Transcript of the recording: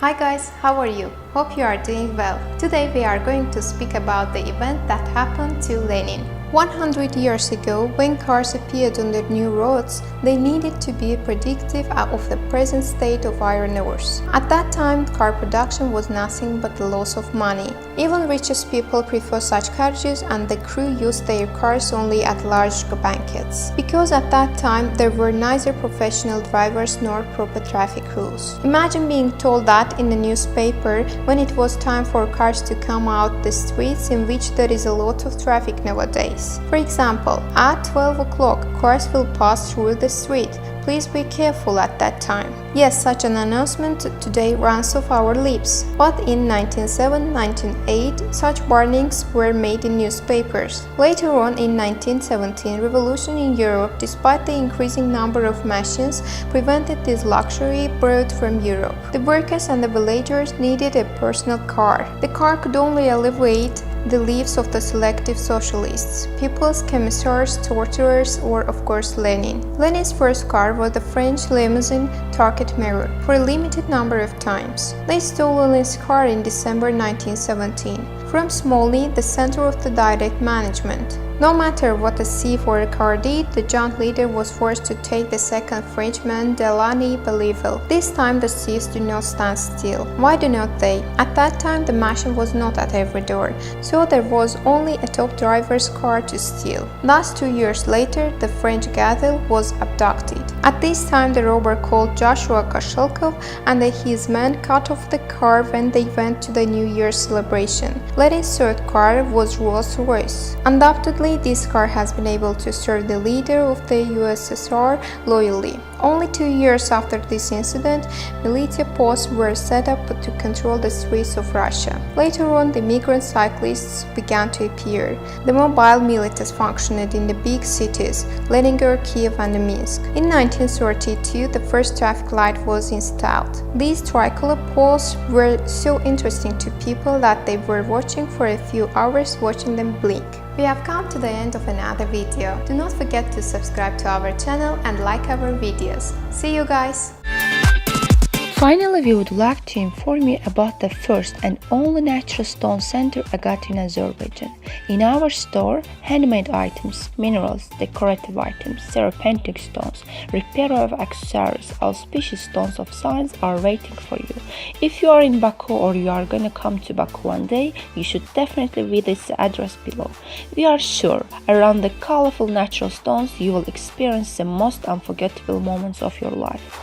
Hi guys, how are you? Hope you are doing well. Today we are going to speak about the event that happened to Lenin. 100 years ago, when cars appeared on the new roads, they needed to be predictive of the present state of iron ores. At that time, car production was nothing but the loss of money. Even richest people prefer such carriages, and the crew used their cars only at large banquets. Because at that time, there were neither professional drivers nor proper traffic rules. Imagine being told that in the newspaper when it was time for cars to come out the streets, in which there is a lot of traffic nowadays. For example, at 12 o'clock, cars will pass through the street. Please be careful at that time. Yes, such an announcement today runs off our lips. But in 1907, 1908, such warnings were made in newspapers. Later on, in 1917, revolution in Europe, despite the increasing number of machines, prevented this luxury brought from Europe. The workers and the villagers needed a personal car. The car could only alleviate the lives of the selective socialists, people's commissars, torturers, or of course Lenin. Lenin's first car was the French limousine Target Mirror for a limited number of times. They stole Lenin's car in December 1917 from Smolny, the center of the direct management. No matter what a thief or a car did, the John leader was forced to take the second Frenchman, Delaney Belleville. This time the thieves do not stand still. Why do not they? At that time the machine was not at every door, so there was only a top driver's car to steal. Thus 2 years later, the French gazelle was abducted. At this time the robber called Joshua Koshelkov and his men cut off the car when they went to the New Year's celebration. Lenin's third car was Rolls-Royce. Undoubtedly, this car has been able to serve the leader of the USSR loyally. Only 2 years after this incident, militia posts were set up to control the streets of Russia. Later on, the migrant cyclists began to appear. The mobile militias functioned in the big cities, Leningrad, Kiev, and Minsk. In 1932, the first traffic light was installed. These tricolor poles were so interesting to people that they were watching for a few hours, watching them blink. We have come to the end of another video. Do not forget to subscribe to our channel and like our videos. See you guys! Finally, we would like to inform you about the first and only natural stone center AQAT in Azerbaijan. In our store, handmade items, minerals, decorative items, serpentine stones, repair of accessories, auspicious stones of science are waiting for you. If you are in Baku or you are gonna come to Baku one day, you should definitely visit the address below. We are sure around the colorful natural stones you will experience the most unforgettable moments of your life.